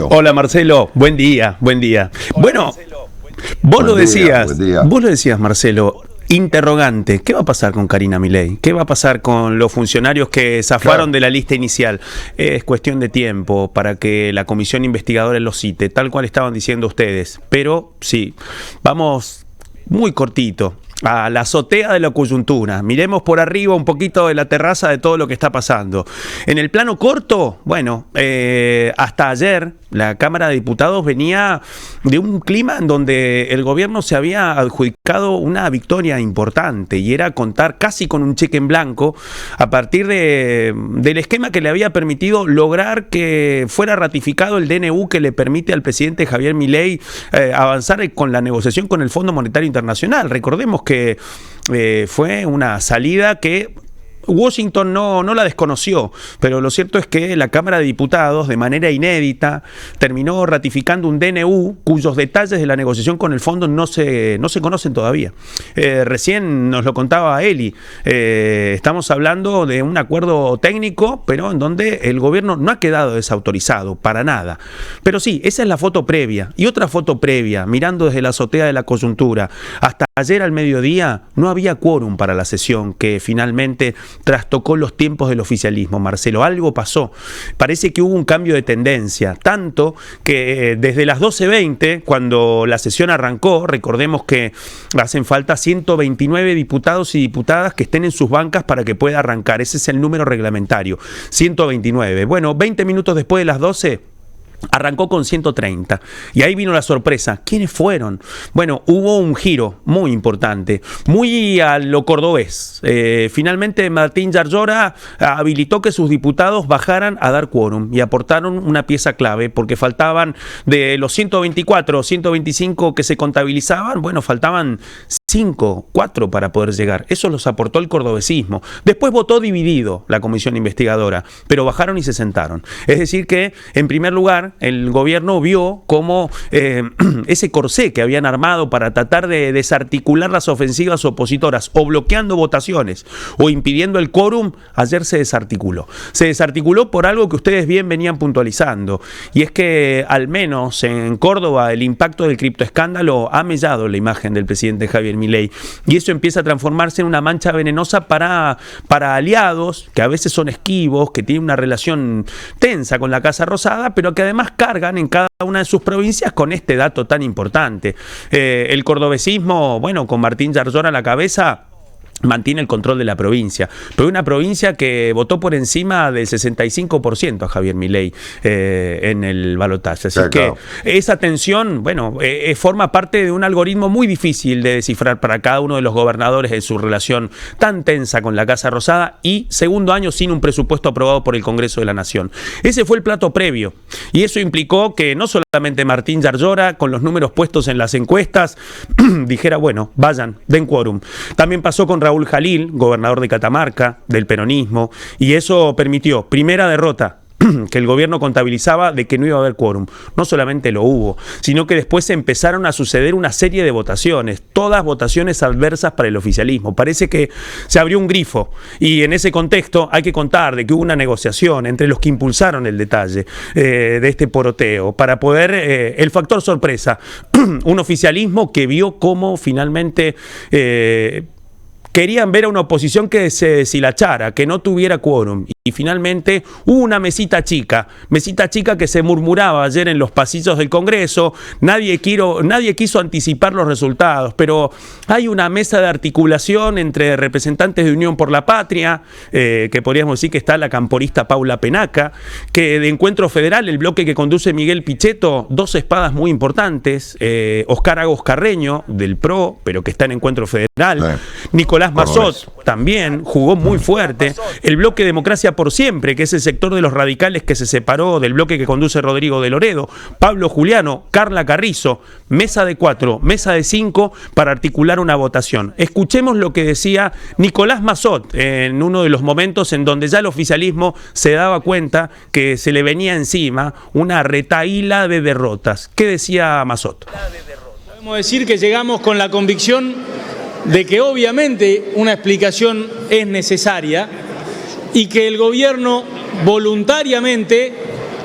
Hola Marcelo, buen día, buen día. Bueno, vos lo decías, Marcelo, interrogante, ¿qué va a pasar con Karina Milei? ¿Qué va a pasar con los funcionarios que zafaron de la lista inicial? Es cuestión de tiempo para que la comisión investigadora los cite, tal cual estaban diciendo ustedes. Pero sí, vamos muy cortito a la azotea de la coyuntura. Miremos por arriba un poquito de la terraza de todo lo que está pasando. En el plano corto, bueno, hasta ayer la Cámara de Diputados venía de un clima en donde el gobierno se había adjudicado una victoria importante y era contar casi con un cheque en blanco a partir del esquema que le había permitido lograr que fuera ratificado el DNU que le permite al presidente Javier Milei avanzar con la negociación con el Fondo Monetario Internacional. Recordemos que fue una salida que Washington no la desconoció, pero lo cierto es que la Cámara de Diputados, de manera inédita, terminó ratificando un DNU cuyos detalles de la negociación con el fondo no se conocen todavía. Recién nos lo contaba Eli, estamos hablando de un acuerdo técnico, pero en donde el gobierno no ha quedado desautorizado, para nada. Pero sí, esa es la foto previa. Y otra foto previa, mirando desde la azotea de la coyuntura, hasta ayer al mediodía no había quórum para la sesión que finalmente trastocó los tiempos del oficialismo. Marcelo, algo pasó. Parece que hubo un cambio de tendencia, tanto que desde las 12:20, cuando la sesión arrancó, recordemos que hacen falta 129 diputados y diputadas que estén en sus bancas para que pueda arrancar. Ese es el número reglamentario, 129. Bueno, 20 minutos después de las 12... arrancó con 130 y ahí vino la sorpresa. ¿Quiénes fueron? Bueno, hubo un giro muy importante, muy a lo cordobés. Finalmente Martín Yarlora habilitó que sus diputados bajaran a dar quórum y aportaron una pieza clave porque faltaban de los 124 o 125 que se contabilizaban, bueno, faltaban 4 para poder llegar. Eso los aportó el cordobesismo. Después votó dividido la comisión investigadora, pero bajaron y se sentaron. Es decir que, en primer lugar, el gobierno vio cómo ese corsé que habían armado para tratar de desarticular las ofensivas opositoras o bloqueando votaciones o impidiendo el quórum, ayer se desarticuló. Se desarticuló por algo que ustedes bien venían puntualizando, y es que al menos en Córdoba el impacto del criptoescándalo ha mellado la imagen del presidente Javier Milei, y eso empieza a transformarse en una mancha venenosa para aliados que a veces son esquivos, que tienen una relación tensa con la Casa Rosada, pero que además cargan en cada una de sus provincias con este dato tan importante. El cordobesismo, bueno, con Martín Yarlora a la cabeza, mantiene el control de la provincia, pero una provincia que votó por encima del 65% a Javier Milei en el balotaje. Así que esa tensión, bueno, forma parte de un algoritmo muy difícil de descifrar para cada uno de los gobernadores en su relación tan tensa con la Casa Rosada y segundo año sin un presupuesto aprobado por el Congreso de la Nación. Ese fue el plato previo y eso implicó que no solamente Martín Yarlora, con los números puestos en las encuestas, dijera, bueno, vayan, den quórum. También pasó con Raúl Jalil, gobernador de Catamarca, del peronismo, y eso permitió, primera derrota que el gobierno contabilizaba de que no iba a haber quórum. No solamente lo hubo, sino que después empezaron a suceder una serie de votaciones, todas votaciones adversas para el oficialismo. Parece que se abrió un grifo y en ese contexto hay que contar de que hubo una negociación entre los que impulsaron el detalle de este poroteo para poder, el factor sorpresa, un oficialismo que vio cómo finalmente querían ver a una oposición que se deshilachara, que no tuviera quórum. Y finalmente hubo una mesita chica que se murmuraba ayer en los pasillos del Congreso. Nadie quiso anticipar los resultados, pero hay una mesa de articulación entre representantes de Unión por la Patria, que podríamos decir que está la camporista Paula Penaca, que de Encuentro Federal, el bloque que conduce Miguel Pichetto, dos espadas muy importantes, Oscar Agos Carreño, del PRO, pero que está en Encuentro Federal, Nicolás Massot también jugó muy fuerte, el bloque Democracia por Siempre, que es el sector de los radicales que se separó del bloque que conduce Rodrigo de Loredo, Pablo Juliano, Carla Carrizo, mesa de 4, mesa de 5 para articular una votación. Escuchemos lo que decía Nicolás Massot en uno de los momentos en donde ya el oficialismo se daba cuenta que se le venía encima una retahíla de derrotas. ¿Qué decía Massot? Podemos decir que llegamos con la convicción de que obviamente una explicación es necesaria y que el gobierno voluntariamente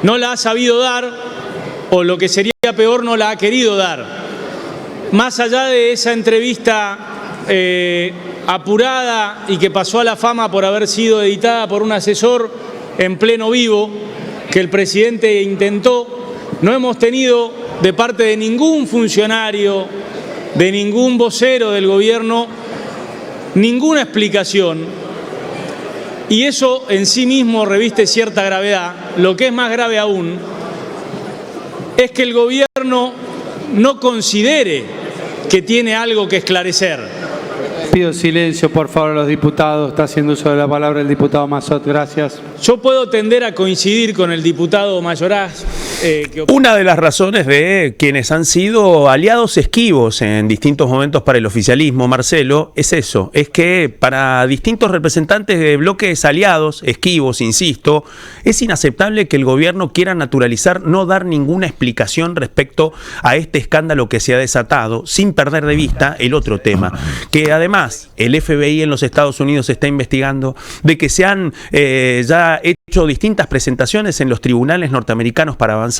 no la ha sabido dar o lo que sería peor, no la ha querido dar. Más allá de esa entrevista apurada y que pasó a la fama por haber sido editada por un asesor en pleno vivo, que el presidente intentó, no hemos tenido de parte de ningún funcionario, de ningún vocero del gobierno, ninguna explicación. Y eso en sí mismo reviste cierta gravedad. Lo que es más grave aún es que el gobierno no considere que tiene algo que esclarecer. Pido silencio, por favor, a los diputados. Está haciendo uso de la palabra el diputado Massot. Gracias. Yo puedo tender a coincidir con el diputado Mayoraz. Una de las razones de quienes han sido aliados esquivos en distintos momentos para el oficialismo, Marcelo, es eso, es que para distintos representantes de bloques aliados, esquivos, insisto, es inaceptable que el gobierno quiera naturalizar, no dar ninguna explicación respecto a este escándalo que se ha desatado, sin perder de vista el otro tema, que además el FBI en los Estados Unidos está investigando, de que se han ya hecho distintas presentaciones en los tribunales norteamericanos para avanzar,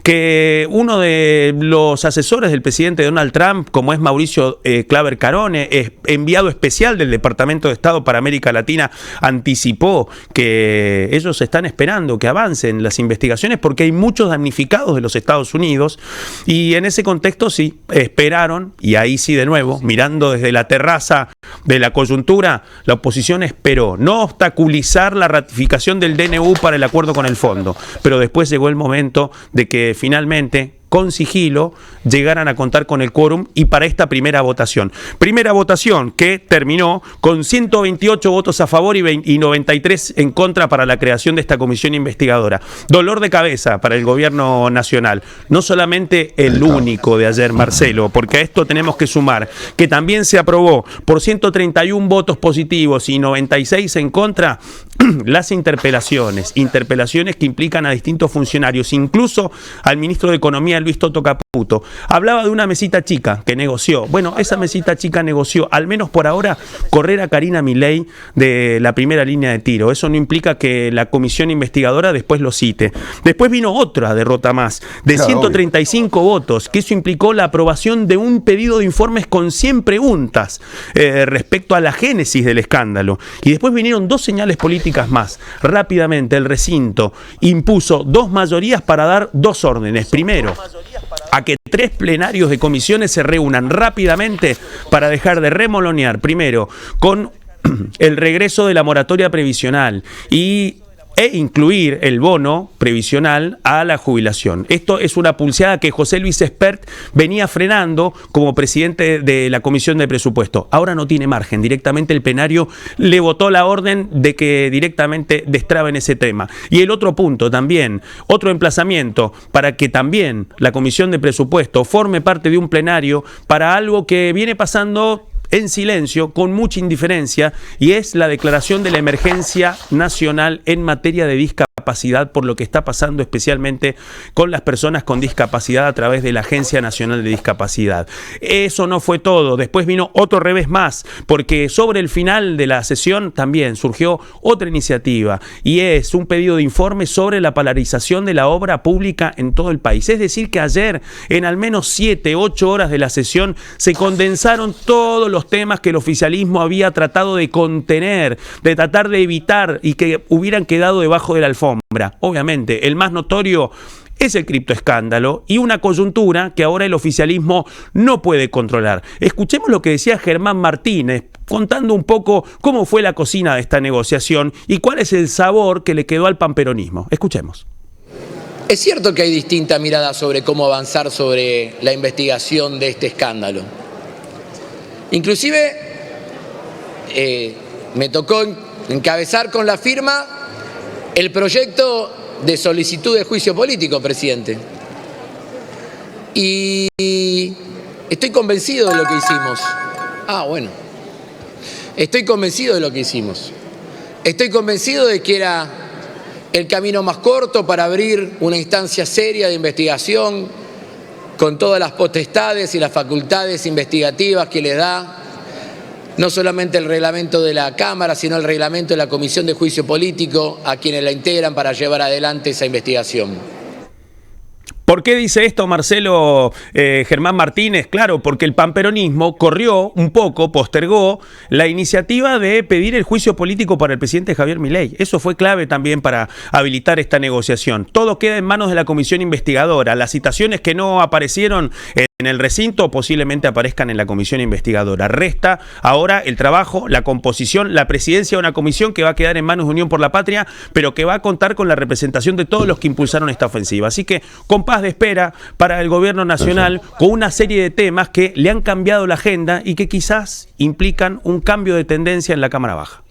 que uno de los asesores del presidente Donald Trump, como es Mauricio Claver Carone, enviado especial del Departamento de Estado para América Latina, anticipó que ellos están esperando que avancen las investigaciones porque hay muchos damnificados de los Estados Unidos, y en ese contexto sí, esperaron, y ahí sí de nuevo, mirando desde la terraza de la coyuntura, la oposición esperó no obstaculizar la ratificación del DNU para el acuerdo con el fondo, pero después llegó el momento de que finalmente, con sigilo, llegaran a contar con el quórum y para esta primera votación. Primera votación que terminó con 128 votos a favor y 93 en contra para la creación de esta comisión investigadora. Dolor de cabeza para el gobierno nacional. No solamente el único de ayer, Marcelo, porque a esto tenemos que sumar que también se aprobó por 131 votos positivos y 96 en contra las interpelaciones que implican a distintos funcionarios, incluso al ministro de Economía, Luis Toto Caputo. Hablaba de una mesita chica que negoció. Bueno, esa mesita chica negoció, al menos por ahora, correr a Karina Milei de la primera línea de tiro. Eso no implica que la comisión investigadora después lo cite. Después vino otra derrota más, de 135 votos, que eso implicó la aprobación de un pedido de informes con 100 preguntas respecto a la génesis del escándalo. Y después vinieron dos señales políticas más. Rápidamente el recinto impuso dos mayorías para dar dos órdenes. Primero, a que 3 plenarios de comisiones se reúnan rápidamente para dejar de remolonear, primero, con el regreso de la moratoria previsional e incluir el bono previsional a la jubilación. Esto es una pulseada que José Luis Espert venía frenando como presidente de la Comisión de Presupuesto. Ahora no tiene margen. Directamente el plenario le votó la orden de que directamente destraben ese tema. Y el otro punto también, otro emplazamiento para que también la Comisión de Presupuesto forme parte de un plenario para algo que viene pasando en silencio, con mucha indiferencia, y es la declaración de la emergencia nacional en materia de discapacidad, por lo que está pasando especialmente con las personas con discapacidad a través de la Agencia Nacional de Discapacidad. Eso no fue todo, después vino otro revés más, porque sobre el final de la sesión también surgió otra iniciativa, y es un pedido de informe sobre la polarización de la obra pública en todo el país. Es decir, que ayer, en al menos 7, 8 horas de la sesión, se condensaron todos los temas que el oficialismo había tratado de contener, de tratar de evitar y que hubieran quedado debajo de la alfombra. Obviamente, el más notorio es el criptoescándalo y una coyuntura que ahora el oficialismo no puede controlar. Escuchemos lo que decía Germán Martínez, contando un poco cómo fue la cocina de esta negociación y cuál es el sabor que le quedó al panperonismo. Escuchemos. Es cierto que hay distinta mirada sobre cómo avanzar sobre la investigación de este escándalo. Inclusive me tocó encabezar con la firma el proyecto de solicitud de juicio político, presidente. Y estoy convencido de lo que hicimos. Bueno. Estoy convencido de lo que hicimos. Estoy convencido de que era el camino más corto para abrir una instancia seria de investigación con todas las potestades y las facultades investigativas que le da no solamente el reglamento de la Cámara, sino el reglamento de la Comisión de Juicio Político a quienes la integran para llevar adelante esa investigación. ¿Por qué dice esto Marcelo Germán Martínez? Claro, porque el panperonismo corrió un poco, postergó la iniciativa de pedir el juicio político para el presidente Javier Milei. Eso fue clave también para habilitar esta negociación. Todo queda en manos de la comisión investigadora. Las citaciones que no aparecieron en el recinto posiblemente aparezcan en la comisión investigadora. Resta ahora el trabajo, la composición, la presidencia de una comisión que va a quedar en manos de Unión por la Patria, pero que va a contar con la representación de todos los que impulsaron esta ofensiva. Así que compás de espera para el gobierno nacional con una serie de temas que le han cambiado la agenda y que quizás implican un cambio de tendencia en la Cámara Baja.